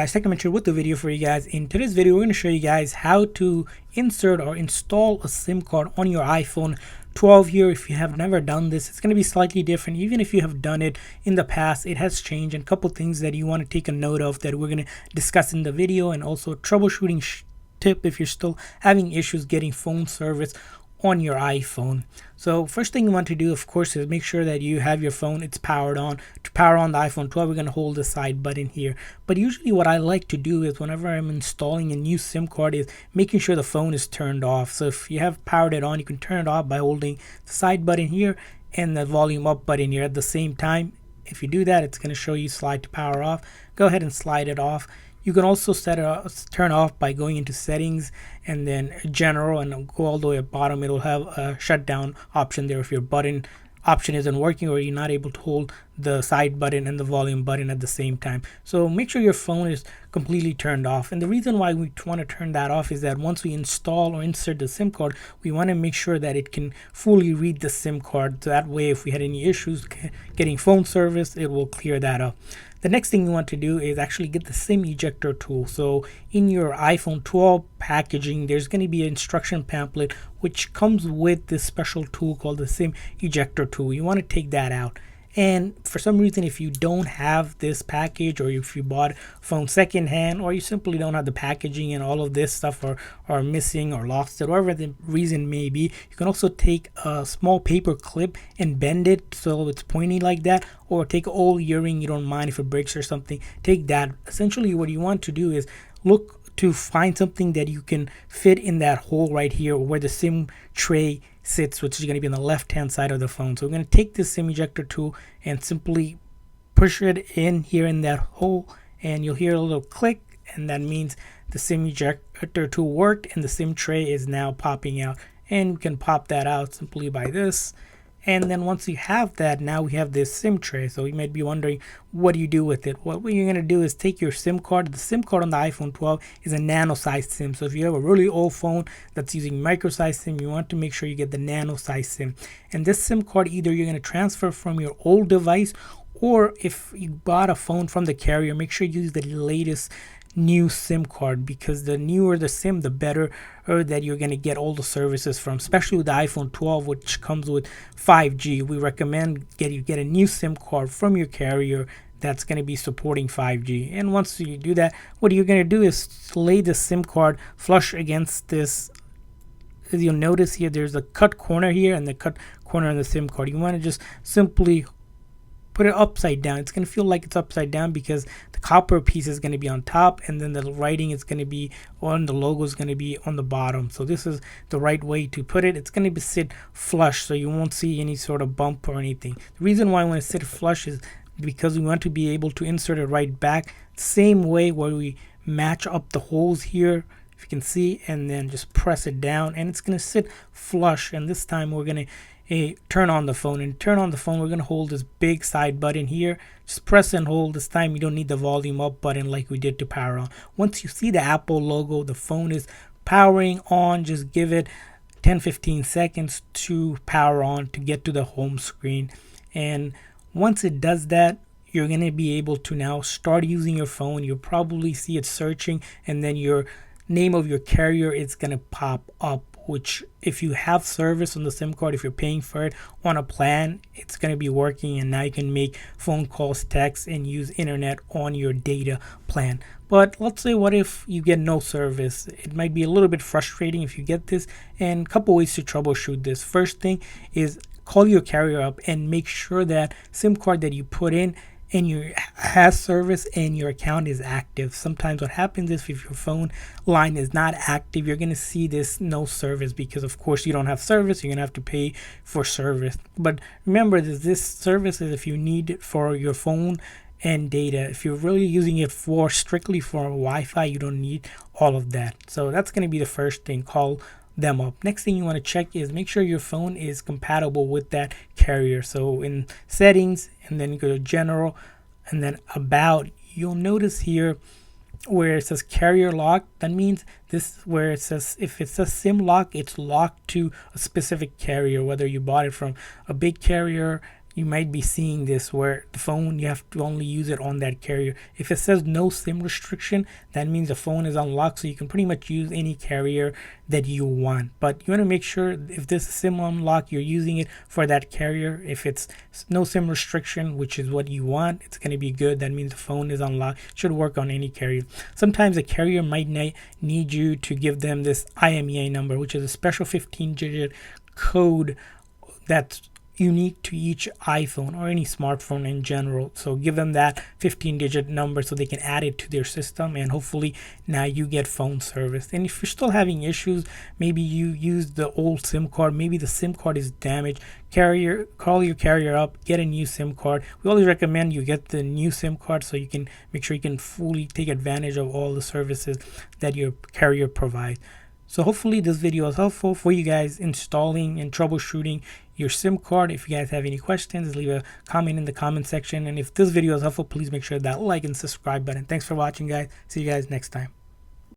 Guys, Technomentary with the video for you guys. In today's video, we're going to show you guys how to insert or install a SIM card on your iPhone 12 here. If you have never done this, it's going to be slightly different. Even if you have done it in the past, it has changed, and a couple things that you want to take a note of that we're going to discuss in the video, and also troubleshooting tip if you're still having issues getting phone service on your iPhone. So first thing you want to do, of course, is make sure that you have your phone, it's powered on. To power on the iPhone 12, we're going to hold the side button here. But usually what I like to do is whenever I'm installing a new SIM card is making sure the phone is turned off. So if you have powered it on, you can turn it off by holding the side button here and the volume up button here at the same time. If you do that, it's going to show you slide to power off. Go ahead and slide it off. You can also turn off by going into settings and then general and go all the way at bottom. It'll have a shutdown option there if your button option isn't working or you're not able to hold the side button and the volume button at the same time. So make sure your phone is completely turned off. And the reason why we want to turn that off is that once we install or insert the SIM card, we want to make sure that it can fully read the SIM card. So that way, if we had any issues getting phone service, it will clear that up. The next thing you want to do is actually get the SIM ejector tool. So in your iPhone 12 packaging, there's going to be an instruction pamphlet which comes with this special tool called the SIM ejector tool. You want to take that out. And for some reason, if you don't have this package, or if you bought a phone secondhand, or you simply don't have the packaging and all of this stuff are missing or lost, whatever the reason may be, you can also take a small paper clip and bend it so it's pointy like that, or take an old earring, you don't mind if it breaks or something, take that. Essentially what you want to do is look to find something that you can fit in that hole right here where the SIM tray sits, which is going to be on the left hand side of the phone. So we're going to take this SIM ejector tool and simply push it in here in that hole, and you'll hear a little click, and that means the SIM ejector tool worked and the SIM tray is now popping out. And we can pop that out simply by this. And then once you have that, now we have this SIM tray. So you might be wondering, what do you do with it? What you're going to do is take your SIM card. The SIM card on the iPhone 12 is a nano size SIM. So if you have a really old phone that's using micro size SIM, you want to make sure you get the nano size SIM. And this SIM card, either you're going to transfer from your old device, or if you bought a phone from the carrier, make sure you use the latest new SIM card, because the newer the SIM, the better that you're going to get all the services from, especially with the iPhone 12, which comes with 5G. We recommend you get a new SIM card from your carrier that's going to be supporting 5G. And once you do that, what you're going to do is lay the SIM card flush against this. As you'll notice here, there's a cut corner here and the cut corner on the SIM card. You want to just simply put it upside down. It's going to feel like it's upside down because the copper piece is going to be on top, and then the writing is going to be on, the logo is going to be on the bottom. So this is the right way to put it. It's going to be sit flush, so you won't see any sort of bump or anything. The reason why I want to sit flush is because we want to be able to insert it right back, same way where we match up the holes here, if you can see, and then just press it down, and it's going to sit flush. And this time we're going to turn on the phone, and turn on the phone, we're going to hold this big side button here. Just press and hold. This time you don't need the volume up button like we did to power on. Once you see the Apple logo, the phone is powering on. Just give it 10-15 seconds to power on to get to the home screen. And once it does that, you're going to be able to now start using your phone. You'll probably see it searching, and then your name of your carrier is going to pop up, which if you have service on the SIM card, if you're paying for it on a plan, it's going to be working, and now you can make phone calls, texts, and use internet on your data plan. But let's say, what if you get no service? It might be a little bit frustrating if you get this, and a couple ways to troubleshoot this. First thing is call your carrier up and make sure that SIM card that you put in and has service and your account is active. Sometimes what happens is if your phone line is not active, you're going to see this no service, because of course you don't have service. You're going to have to pay for service. But remember, this service is if you need it for your phone and data. If you're really using it for strictly for Wi-Fi, you don't need all of that. So that's going to be the first thing. Call them up. Next thing you want to check is make sure your phone is compatible with that carrier. So in settings, and then you go to general, and then about, you'll notice here where it says carrier lock, that means this where it says, if it says SIM lock, it's locked to a specific carrier, whether you bought it from a big carrier you might be seeing this where the phone, you have to only use it on that carrier. If it says no SIM restriction, that means the phone is unlocked, so you can pretty much use any carrier that you want. But you want to make sure if this is SIM unlock, you're using it for that carrier. If it's no SIM restriction, which is what you want, it's going to be good. That means the phone is unlocked. It should work on any carrier. Sometimes a carrier might need you to give them this IMEI number, which is a special 15-digit code that's unique to each iPhone or any smartphone in general. So give them that 15-digit number so they can add it to their system, and hopefully now you get phone service. And if you're still having issues, maybe you use the old SIM card, maybe the SIM card is damaged, call your carrier up, get a new SIM card. We always recommend you get the new SIM card so you can make sure you can fully take advantage of all the services that your carrier provides. So hopefully this video is helpful for you guys installing and troubleshooting your SIM card. If you guys have any questions, leave a comment in the comment section. And if this video is helpful, please make sure that like and subscribe button. Thanks for watching, guys. See you guys next time.